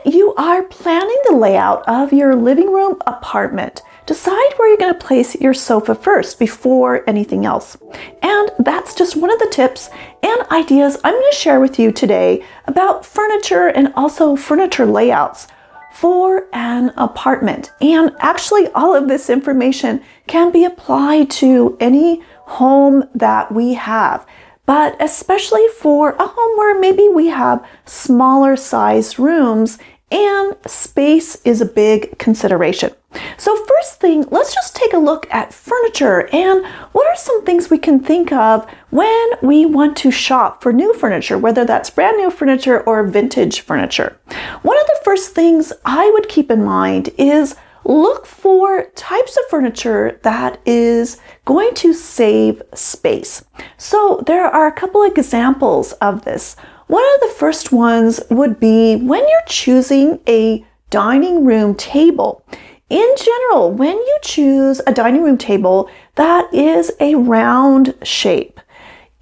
you are planning the layout of your living room apartment, decide where you're going to place your sofa first before anything else. And that's just one of the tips and ideas I'm going to share with you today about furniture and also furniture layouts for an apartment. And actually, all of this information can be applied to any home that we have, but especially for a home where maybe we have smaller sized rooms and space is a big consideration. So first thing, let's just take a look at furniture and what are some things we can think of when we want to shop for new furniture, whether that's brand new furniture or vintage furniture. One of the first things I would keep in mind is look for types of furniture that is going to save space. So there are a couple examples of this. One of the first ones would be when you're choosing a dining room table. In general, when you choose a dining room table that is a round shape,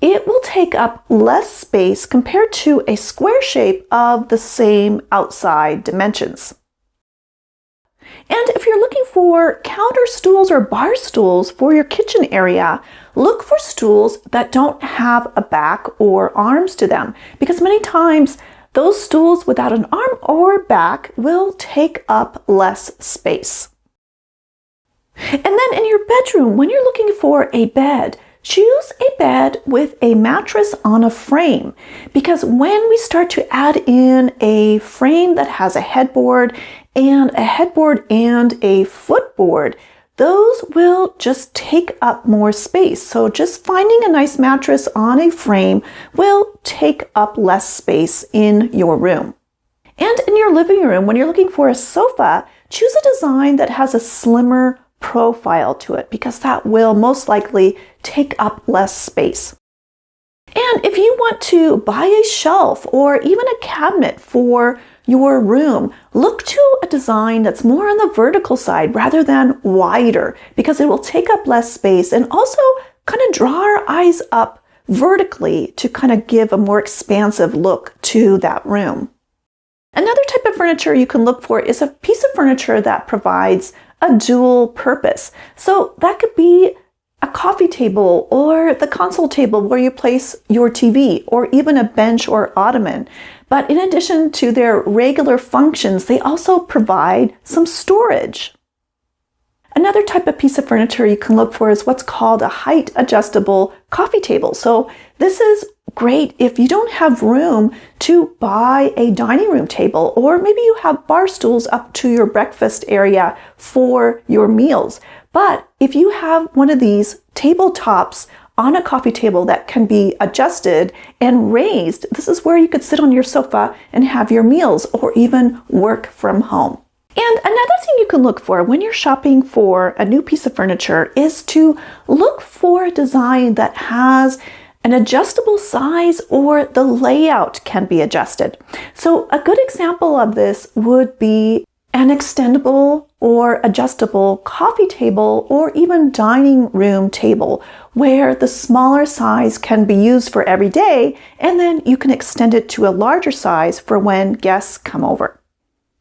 it will take up less space compared to a square shape of the same outside dimensions. And if you're looking for counter stools or bar stools for your kitchen area, look for stools that don't have a back or arms to them, because many times those stools without an arm or back will take up less space. And then in your bedroom, when you're looking for a bed, choose a bed with a mattress on a frame, because when we start to add in a frame that has a headboard and a footboard, those will just take up more space. So just finding a nice mattress on a frame will take up less space in your room. And in your living room, when you're looking for a sofa, choose a design that has a slimmer profile to it, because that will most likely take up less space. And if you want to buy a shelf or even a cabinet for your room, look to a design that's more on the vertical side rather than wider, because it will take up less space and also kind of draw our eyes up vertically to kind of give a more expansive look to that room. Another type of furniture you can look for is a piece of furniture that provides a dual purpose. So that could be a coffee table or the console table where you place your TV, or even a bench or ottoman. But in addition to their regular functions, they also provide some storage. Another type of piece of furniture you can look for is what's called a height adjustable coffee table. So this is great if you don't have room to buy a dining room table, or maybe you have bar stools up to your breakfast area for your meals. But if you have one of these tabletops on a coffee table that can be adjusted and raised, this is where you could sit on your sofa and have your meals or even work from home. And another thing you can look for when you're shopping for a new piece of furniture is to look for a design that has an adjustable size or the layout can be adjusted. So a good example of this would be an extendable or adjustable coffee table or even dining room table, where the smaller size can be used for every day, and then you can extend it to a larger size for when guests come over.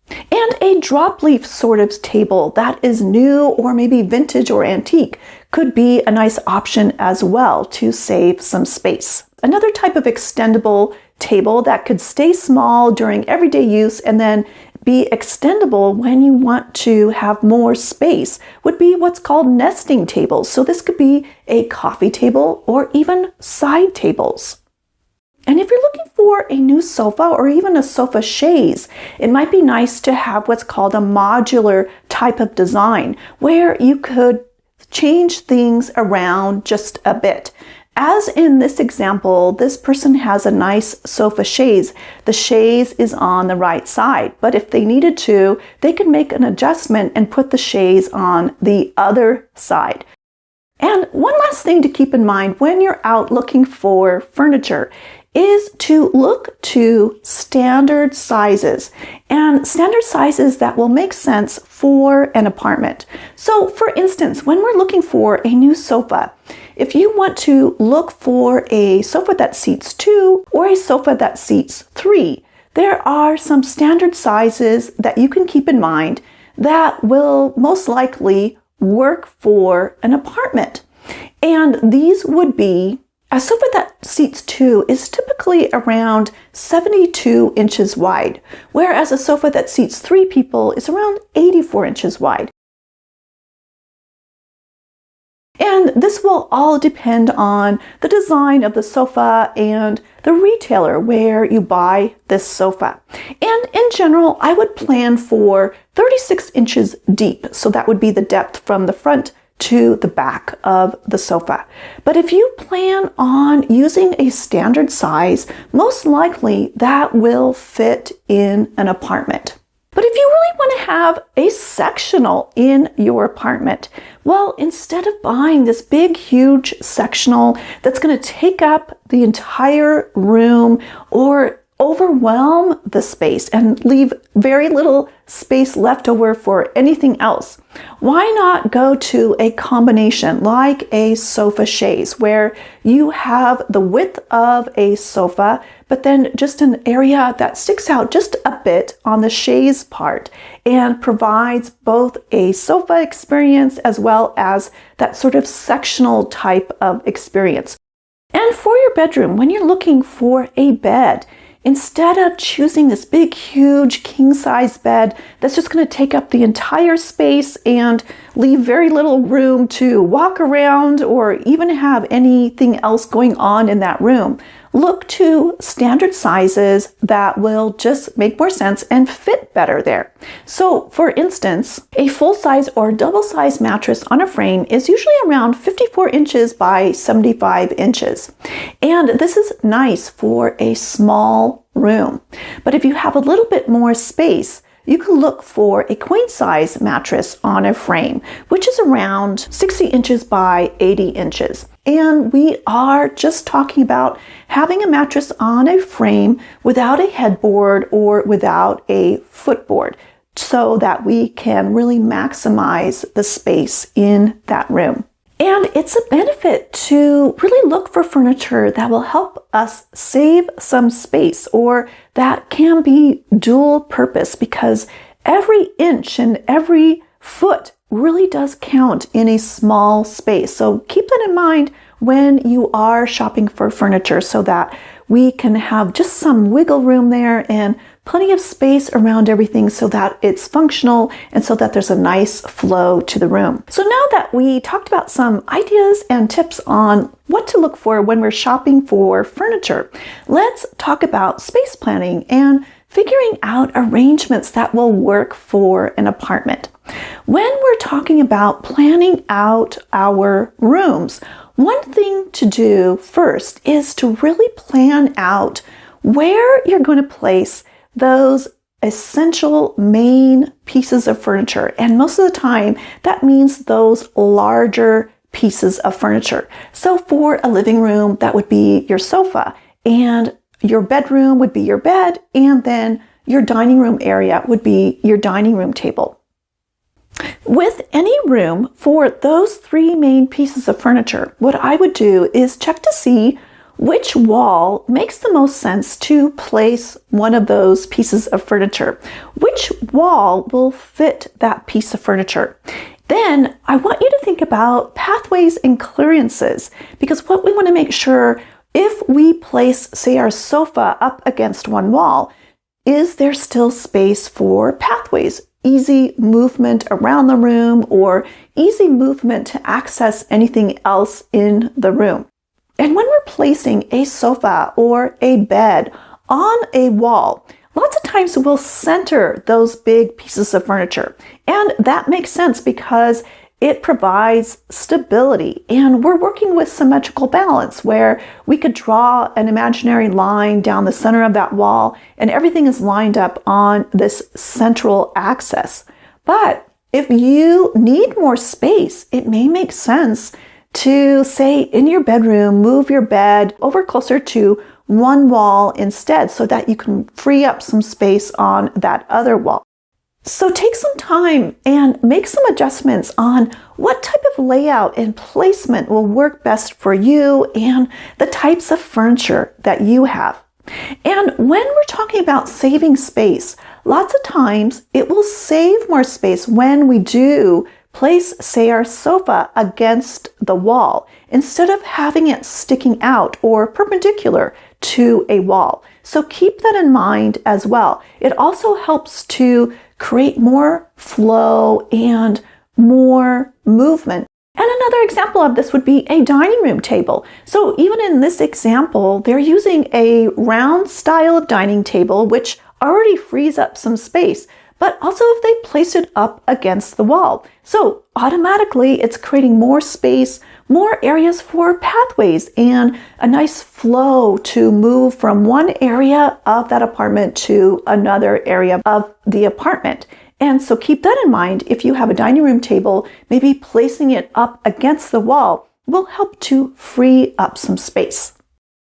And a drop leaf sort of table that is new or maybe vintage or antique could be a nice option as well to save some space. Another type of extendable table that could stay small during everyday use and then be extendable when you want to have more space would be what's called nesting tables. So this could be a coffee table or even side tables. And if you're looking for a new sofa or even a sofa chaise, it might be nice to have what's called a modular type of design, where you could change things around just a bit. As in this example, this person has a nice sofa chaise. The chaise is on the right side, but if they needed to, they could make an adjustment and put the chaise on the other side. And one last thing to keep in mind when you're out looking for furniture is to look to standard sizes, and standard sizes that will make sense for an apartment. So for instance, when we're looking for a new sofa, if you want to look for a sofa that seats 2 or a sofa that seats 3, there are some standard sizes that you can keep in mind that will most likely work for an apartment. And these would be, a sofa that seats two is typically around 72 inches wide, whereas a sofa that seats three people is around 84 inches wide. And this will all depend on the design of the sofa and the retailer where you buy this sofa. And in general, I would plan for 36 inches deep. So that would be the depth from the front to the back of the sofa. But if you plan on using a standard size, most likely that will fit in an apartment. But if you really want to have a sectional in your apartment, well, instead of buying this big, huge sectional that's going to take up the entire room or overwhelm the space and leave very little space left over for anything else, why not go to a combination like a sofa chaise, where you have the width of a sofa, but then just an area that sticks out just a bit on the chaise part and provides both a sofa experience as well as that sort of sectional type of experience. And for your bedroom, when you're looking for a bed, instead of choosing this big, huge king-size bed that's just going to take up the entire space and leave very little room to walk around or even have anything else going on in that room, look to standard sizes that will just make more sense and fit better there. So, for instance, a full-size or double-size mattress on a frame is usually around 54 inches by 75 inches. And this is nice for a small room. But if you have a little bit more space, you can look for a queen size mattress on a frame, which is around 60 inches by 80 inches. And we are just talking about having a mattress on a frame without a headboard or without a footboard, so that we can really maximize the space in that room. And it's a benefit to really look for furniture that will help us save some space, or that can be dual purpose, because every inch and every foot really does count in a small space. So keep that in mind when you are shopping for furniture, so that we can have just some wiggle room there and plenty of space around everything so that it's functional and so that there's a nice flow to the room. So now that we talked about some ideas and tips on what to look for when we're shopping for furniture, let's talk about space planning and figuring out arrangements that will work for an apartment. When we're talking about planning out our rooms, one thing to do first is to really plan out where you're going to place those essential main pieces of furniture. And most of the time, that means those larger pieces of furniture. So for a living room, that would be your sofa, and your bedroom would be your bed, and then your dining room area would be your dining room table. With any room, for those three main pieces of furniture, what I would do is check to see which wall makes the most sense to place one of those pieces of furniture. Which wall will fit that piece of furniture? Then I want you to think about pathways and clearances, because what we want to make sure, if we place, say, our sofa up against one wall, is there still space for pathways? Easy movement around the room, or easy movement to access anything else in the room. And when we're placing a sofa or a bed on a wall, lots of times we'll center those big pieces of furniture. And that makes sense because it provides stability. And we're working with symmetrical balance, where we could draw an imaginary line down the center of that wall and everything is lined up on this central axis. But if you need more space, it may make sense to, say, in your bedroom, move your bed over closer to one wall instead, so that you can free up some space on that other wall. So take some time and make some adjustments on what type of layout and placement will work best for you and the types of furniture that you have. And when we're talking about saving space, lots of times it will save more space when we do place, say, our sofa against the wall instead of having it sticking out or perpendicular to a wall. So keep that in mind as well. It also helps to create more flow and more movement. And another example of this would be a dining room table. So even in this example, they're using a round style of dining table, which already frees up some space, but also if they place it up against the wall. So automatically it's creating more space, more areas for pathways, and a nice flow to move from one area of that apartment to another area of the apartment. And so keep that in mind. If you have a dining room table, maybe placing it up against the wall will help to free up some space.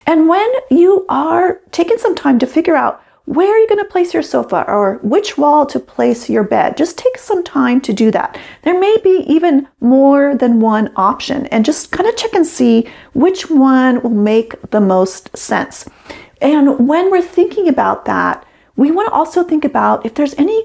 And when you are taking some time to figure out where you're going to place your sofa or which wall to place your bed, just take some time to do that. There may be even more than one option, and just kind of check and see which one will make the most sense. And when we're thinking about that, we want to also think about if there's any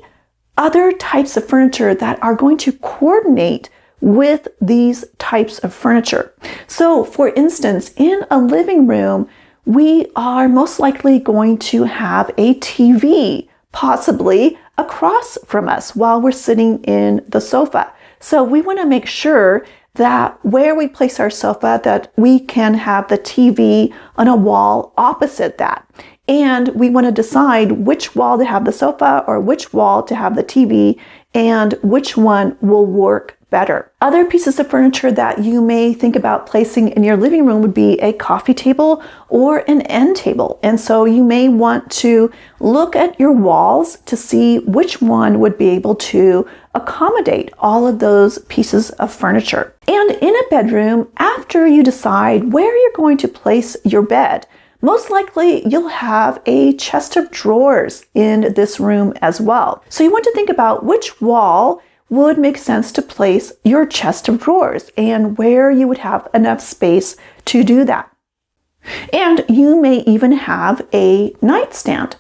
other types of furniture that are going to coordinate with these types of furniture. So for instance, in a living room, we are most likely going to have a TV possibly across from us while we're sitting in the sofa. So we want to make sure that where we place our sofa, that we can have the TV on a wall opposite that. And we want to decide which wall to have the sofa or which wall to have the TV and which one will work better. Other pieces of furniture that you may think about placing in your living room would be a coffee table or an end table. And so you may want to look at your walls to see which one would be able to accommodate all of those pieces of furniture. And in a bedroom, after you decide where you're going to place your bed, most likely you'll have a chest of drawers in this room as well. So you want to think about which wall would make sense to place your chest of drawers and where you would have enough space to do that. And you may even have a nightstand.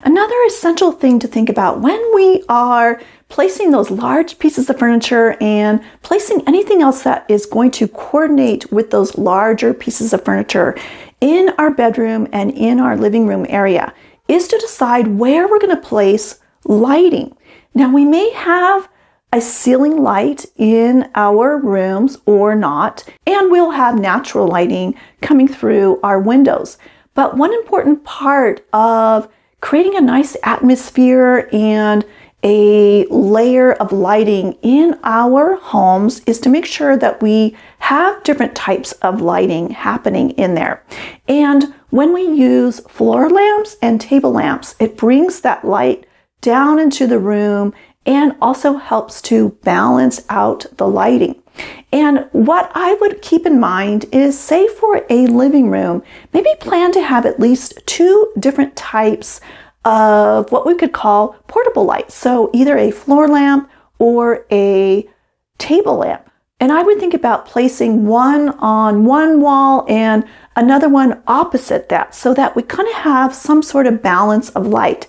Another essential thing to think about when we are placing those large pieces of furniture and placing anything else that is going to coordinate with those larger pieces of furniture in our bedroom and in our living room area is to decide where we're going to place lighting. Now, we may have a ceiling light in our rooms or not, and we'll have natural lighting coming through our windows. But one important part of creating a nice atmosphere and a layer of lighting in our homes is to make sure that we have different types of lighting happening in there. And when we use floor lamps and table lamps, it brings that light down into the room and also helps to balance out the lighting. And what I would keep in mind is, say for a living room, maybe plan to have at least 2 different types of what we could call portable lights. So either a floor lamp or a table lamp. And I would think about placing one on one wall and another one opposite that so that we kind of have some sort of balance of light.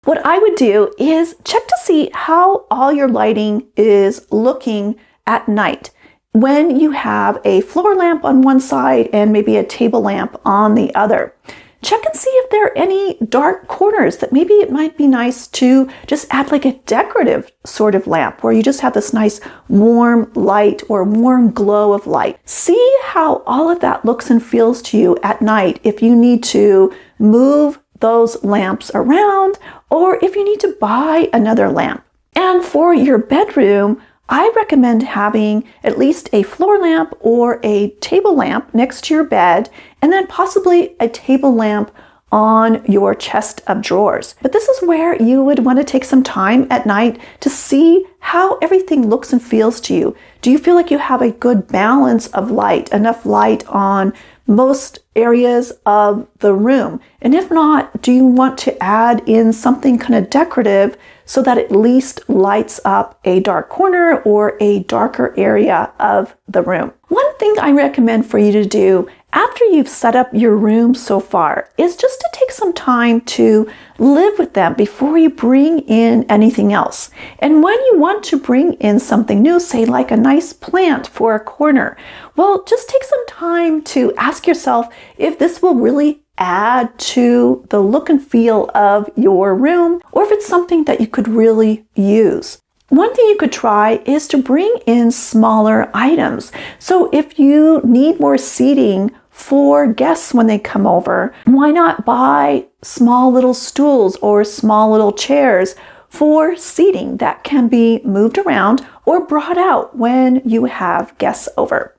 What I would do is check to see how all your lighting is looking at night when you have a floor lamp on one side and maybe a table lamp on the other. Check and see if there are any dark corners that maybe it might be nice to just add like a decorative sort of lamp where you just have this nice warm light or warm glow of light. See how all of that looks and feels to you at night if you need to move those lamps around or if you need to buy another lamp. And for your bedroom, I recommend having at least a floor lamp or a table lamp next to your bed, and then possibly a table lamp on your chest of drawers. But this is where you would want to take some time at night to see how everything looks and feels to you. Do you feel like you have a good balance of light, enough light on most areas of the room? And if not, do you want to add in something kind of decorative so that at least lights up a dark corner or a darker area of the room? One thing I recommend for you to do after you've set up your room so far is just to take some time to live with them before you bring in anything else. And when you want to bring in something new, say like a nice plant for a corner, well, just take some time to ask yourself if this will really add to the look and feel of your room, or if it's something that you could really use. One thing you could try is to bring in smaller items. So if you need more seating for guests when they come over, why not buy small little stools or small little chairs for seating that can be moved around or brought out when you have guests over?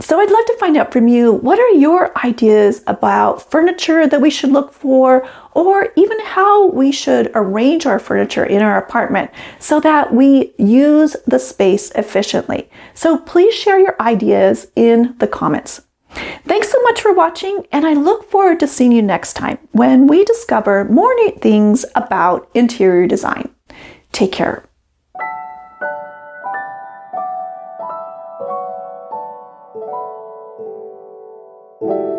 So I'd love to find out from you, what are your ideas about furniture that we should look for, or even how we should arrange our furniture in our apartment so that we use the space efficiently? So please share your ideas in the comments. Thanks so much for watching, and I look forward to seeing you next time when we discover more neat things about interior design. Take care. Thank you.